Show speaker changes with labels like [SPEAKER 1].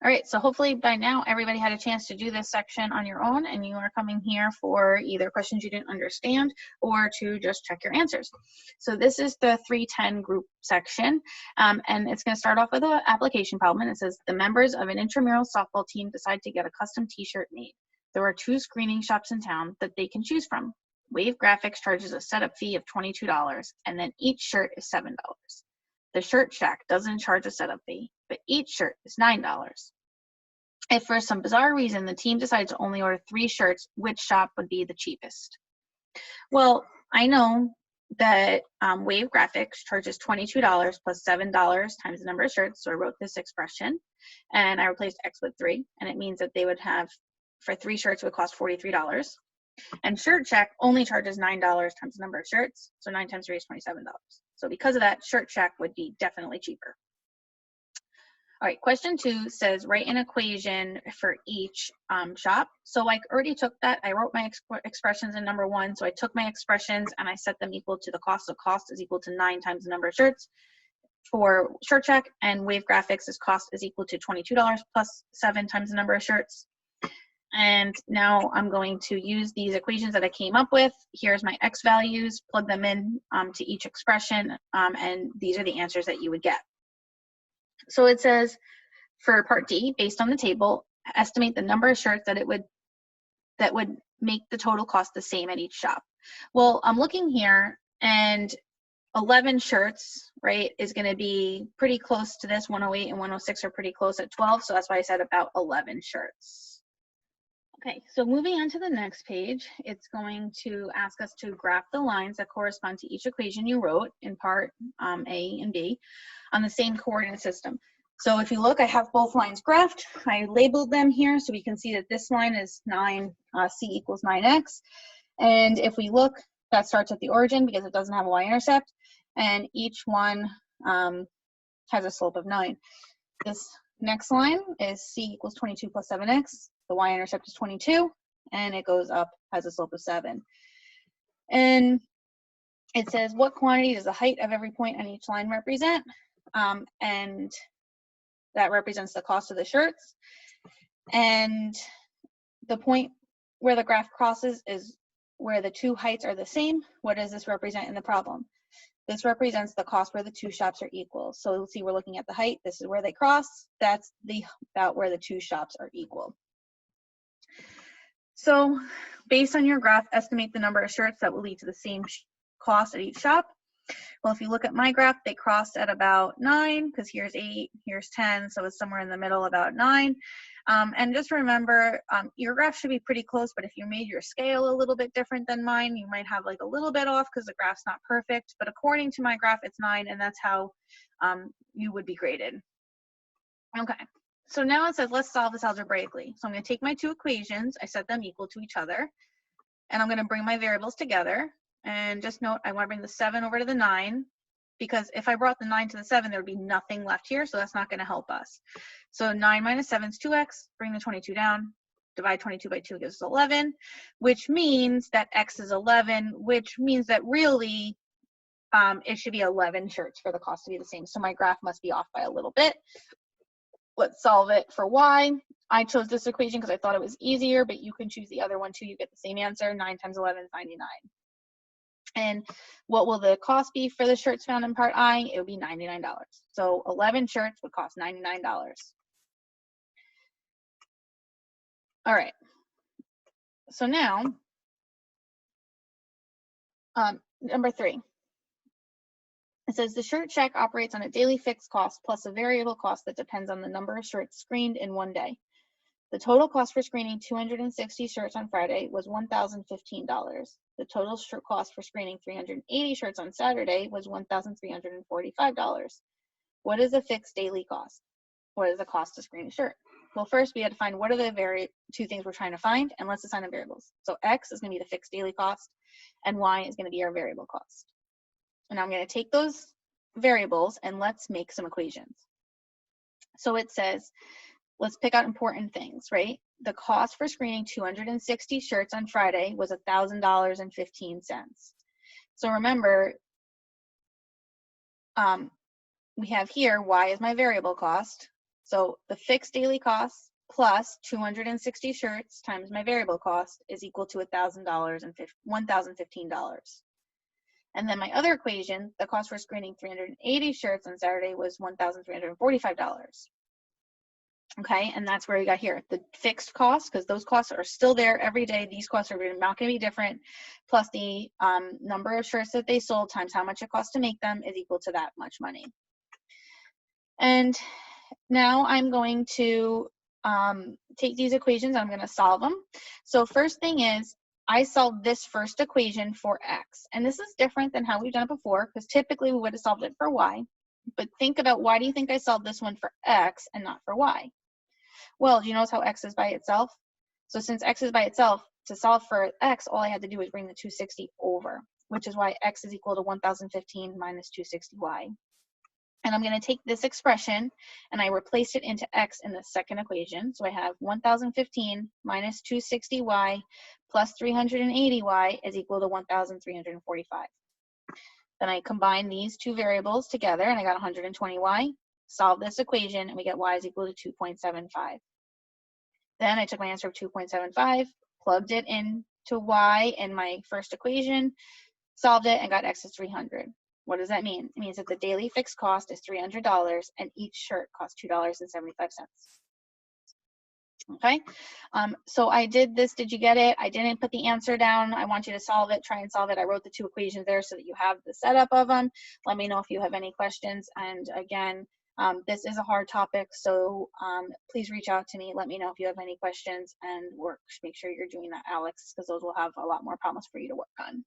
[SPEAKER 1] All right, so hopefully by now everybody had a chance to do this section on your own, and you are coming here for either questions you didn't understand or to just check your answers. So this is the 310 group section, and it's going to start off with an application problem, and it says the members of an intramural softball team decide to get a custom t-shirt made. There are 2 screening shops in town that they can choose from. Wave Graphics charges a setup fee of $22, and then each shirt is $7. The Shirt Shack doesn't charge a setup fee, but each shirt is $9. If for some bizarre reason the team decides to only order 3 shirts, which shop would be the cheapest? Well, I know that Wave Graphics charges $22 plus $7 times the number of shirts, so I wrote this expression, and I replaced X with 3, and it means that they would have, for 3 shirts, it would cost $43. And Shirt Shack only charges $9 times the number of shirts, so 9 times 3 is $27. So because of that, Shirt Shack would be definitely cheaper. All right, question 2 says write an equation for each shop. So I already took that. I wrote my expressions in number 1. So I took my expressions and I set them equal to the cost. So cost is equal to 9 times the number of shirts for Shirt Shack, and Wave Graphics' cost is equal to $22 plus 7 times the number of shirts. And now I'm going to use these equations that I came up with. Here's my X values, plug them in to each expression, and these are the answers that you would get. So it says for part D, based on the table, estimate the number of shirts that would make the total cost the same at each shop. Well, I'm looking here, and 11 shirts, right, is going to be pretty close to this. 108 and 106 are pretty close at 12, so that's why I said about 11 shirts. Okay, so moving on to the next page, it's going to ask us to graph the lines that correspond to each equation you wrote in part A and B on the same coordinate system. So if you look, I have both lines graphed. I labeled them here so we can see that this line is 9, C equals 9x. And if we look, that starts at the origin because it doesn't have a y-intercept, and each one has a slope of 9. This next line is C equals 22 plus 7x. The y-intercept is 22, and it goes up, has a slope of 7. And it says, what quantity does the height of every point on each line represent? And that represents the cost of the shirts. And the point where the graph crosses is where the 2 heights are the same. What does this represent in the problem? This represents the cost where the 2 shops are equal. So let's see, we're looking at the height. This is where they cross. That's about where the 2 shops are equal. So based on your graph, estimate the number of shirts that will lead to the same cost at each shop. Well, if you look at my graph, they crossed at about 9, because here's 8, here's 10, so it's somewhere in the middle, about 9. And just remember, your graph should be pretty close, but if you made your scale a little bit different than mine, you might have like a little bit off because the graph's not perfect. But according to my graph, it's 9, and that's how you would be graded. Okay. So now it says, let's solve this algebraically. So I'm going to take my 2 equations, I set them equal to each other, and I'm going to bring my variables together. And just note, I want to bring the 7 over to the 9, because if I brought the 9 to the 7, there would be nothing left here, so that's not going to help us. So 9 minus 7 is 2x, bring the 22 down, divide 22 by 2 gives us 11, which means that x is 11, which means that really it should be 11 shirts for the cost to be the same. So my graph must be off by a little bit. Let's solve it for y. I chose this equation because I thought it was easier, but you can choose the other one too. You get the same answer. 9 times 11 is 99. And what will the cost be for the shirts found in part I? It would be $99. So 11 shirts would cost $99. All right. So now, number 3. It says the Shirt Shack operates on a daily fixed cost plus a variable cost that depends on the number of shirts screened in one day. The total cost for screening 260 shirts on Friday was $1,015. The total cost for screening 380 shirts on Saturday was $1,345. What is the fixed daily cost? What is the cost to screen a shirt? Well, first we had to find what are the 2 things we're trying to find, and let's assign the variables. So X is going to be the fixed daily cost, and Y is going to be our variable cost. And I'm going to take those variables and let's make some equations. So it says, let's pick out important things, right? The cost for screening 260 shirts on Friday was $1,000.15. So remember, we have here, Y is my variable cost, So the fixed daily cost plus 260 shirts times my variable cost is equal to $1,015. And then my other equation, the cost for screening 380 shirts on Saturday was $1,345. Okay, and that's where we got here. The fixed costs, because those costs are still there every day. These costs are not going to be different, plus the number of shirts that they sold times how much it costs to make them is equal to that much money. And now I'm going to take these equations, I'm going to solve them. So first thing is, I solved this first equation for x. And this is different than how we've done it before, because typically we would have solved it for y. But think about, why do you think I solved this one for x and not for y? Well, do you notice how x is by itself? So since x is by itself, to solve for x, all I had to do was bring the 260 over, which is why x is equal to 1,015 minus 260y. And I'm going to take this expression and I replace it into x in the second equation. So I have 1,015 minus 260y plus 380y is equal to 1,345. Then I combine these two variables together and I got 120y. Solve this equation and we get y is equal to 2.75. Then I took my answer of 2.75, plugged it into y in my first equation, solved it, and got x is 300. What does that mean? It means that the daily fixed cost is $300 and each shirt costs $2.75. Okay, so I did this. Did you get it? I didn't put the answer down. I want you to solve it, try and solve it. I wrote the two equations there so that you have the setup of them. Let me know if you have any questions. And again, this is a hard topic, so please reach out to me. Let me know if you have any questions, and make sure you're doing that, Alex, because those will have a lot more problems for you to work on.